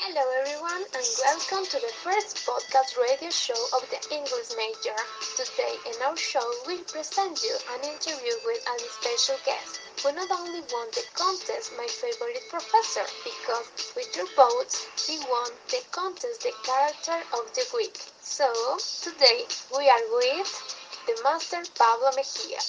Hello everyone and welcome to the first podcast radio show of the English major. Today in our show we present you an interview with a special guest who not only won the contest My Favorite Professor, because with your votes he won the contest The Character of the Week. So today we are with the Master Pablo Mejia.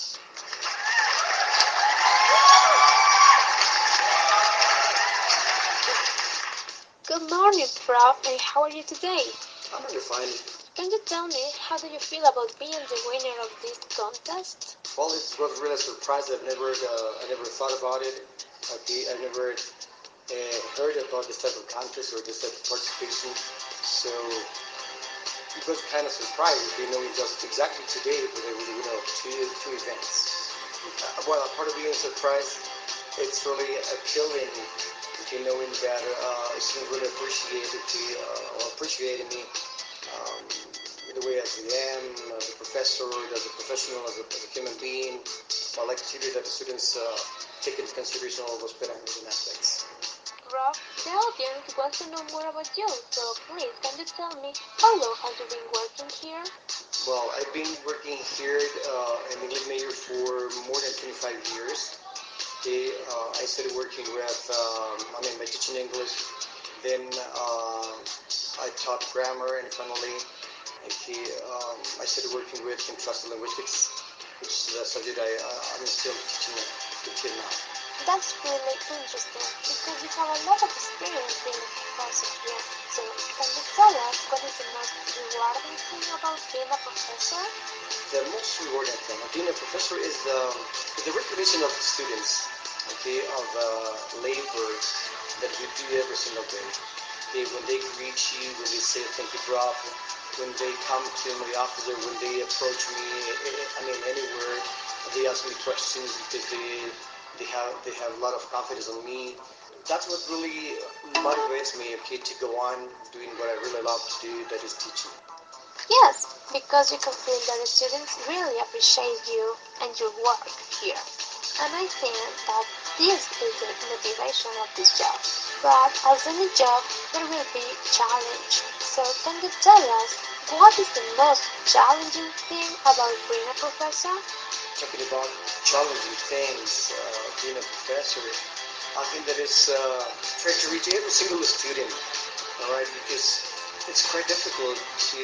Good morning, Prof, and how are you today? I'm doing fine. Can you tell me how do you feel about being the winner of this contest? Well, it was really a surprise. I never thought about it. I never heard about this type of contest or this type of participation. So it was kind of surprised, just exactly today, but it was two events. Well, a part of being surprised, it's really appealing. Knowing that students really appreciated me the way as I am, as a professor, as a professional, as a human being. I like to see that the students take into consideration all those parameters and aspects. Rob, the audience wants to know more about you, so please, can you tell me how long have you been working here? Well, I've been working here in English major for more than 25 years. I started working with, by teaching English. Then I taught grammar, and finally, I started working with contrastive linguistics, which is a subject I'm still teaching until now. That's really interesting because you have a lot of experience being a professor here. So, can you tell us what is the most rewarding thing about being a professor? The most rewarding thing of being a professor is the recognition of the students, of labor that we do every single day. When they greet you, when they say thank you, Prof, when they come to my office or when they approach me, anywhere, they ask me questions because they have a lot of confidence on me. That's what really motivates me, to go on doing what I really love to do, that is teaching. Yes, because you can feel that the students really appreciate you and your work here. And I think that this is the motivation of this job. But as any job, there will be challenge. So can you tell us what is the most challenging thing about being a professor? Talking about challenging things, being a professor, I think that is trying to reach every single student, all right, because it's quite difficult to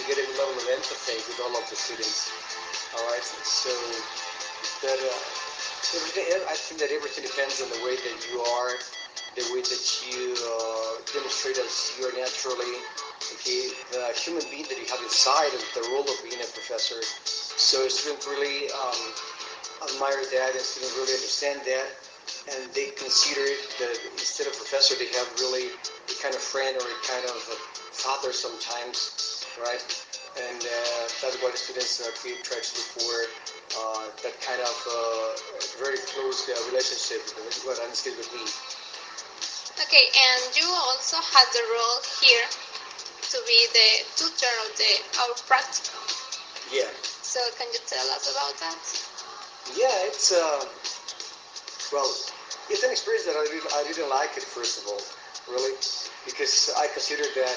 get a level of empathy with all of the students, all right, so that I think that everything depends on the way that you are, the way that you demonstrate as you are naturally, the human being that you have inside, and the role of being a professor. So students really admire that, and students really understand that, and they consider that instead of professor, they have really a kind of friend or a kind of father sometimes, right? And that's why the students try to look for that kind of very close relationship with me. Okay, and you also had the role here to be the tutor of our practical. Yeah. So can you tell us about that? Yeah, it's it's an experience that I didn't like it, first of all, really, because I consider that,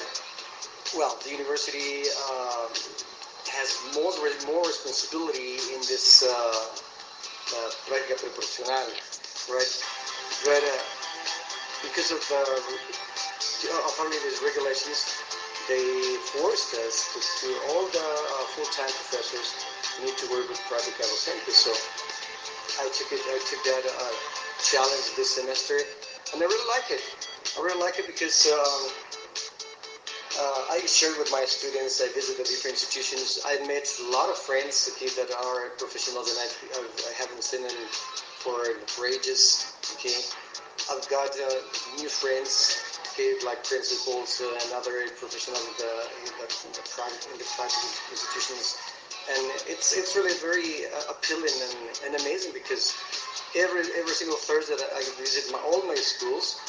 the university has more responsibility in this práctica proporcional, right? But because of these regulations, they forced us to all the full-time professors need to work with práctica docente. So I took that challenge this semester, and I really like it. I really like it because I shared with my students. I visited different institutions. I met a lot of friends that are professionals, and I haven't seen them for ages. I've got new friends, like principals and other professionals in the private institutions, and it's really very appealing and amazing because every single Thursday I visit all my schools,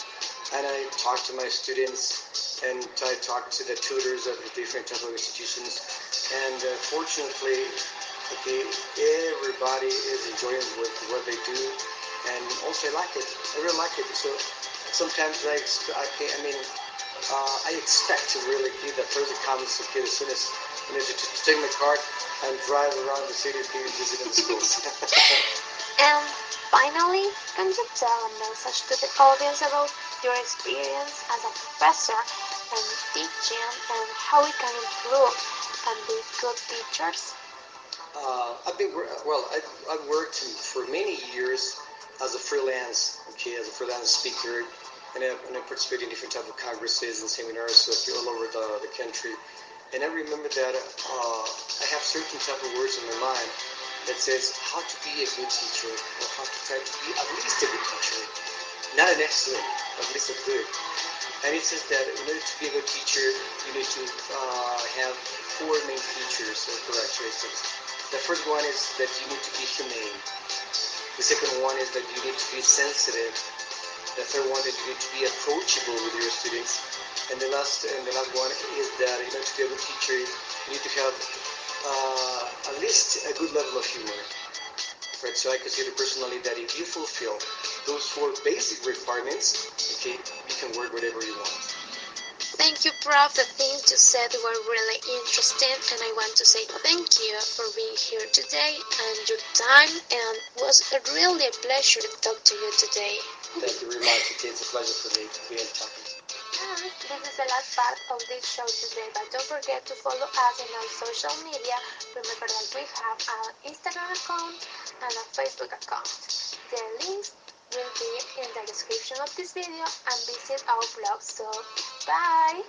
and I talk to my students, and I talk to the tutors of the different type of institutions, and fortunately, everybody is enjoying what they do, and also I like it. I really like it. So sometimes I expect to really be the first that comes to as soon as to take my car and drive around the city to visit the schools. And finally, can you tell a message to the audience about your experience as a professor and teaching and how we can improve and be good teachers? I've worked for many years as a freelance, okay, as a freelance speaker, and I participate in different type of congresses and seminars all over the country. And I remember that I have certain type of words in my mind that says how to be a good teacher, or how to try to be at least a good teacher, not an excellent, at least a good. And it says that in order to be a good teacher, you need to have four main features or characteristics. The first one is that you need to be humane. The second one is that you need to be sensitive. The third one is you need to be approachable with your students. And the last one is that in order to be a good teacher, you need to have at least a good level of humor. Right? So I consider personally that if you fulfill those four basic requirements, okay, you can work whatever you want. Thank you, Prof. The things you said were really interesting, and I want to say thank you for being here today and your time. And it was really a pleasure to talk to you today. Thank you very much. It's a pleasure for me to be talking. And this is the last part of this show today, but don't forget to follow us in our social media. Remember that we have an Instagram account and a Facebook account. The links will be in the description of this video, and visit our blog. So, bye!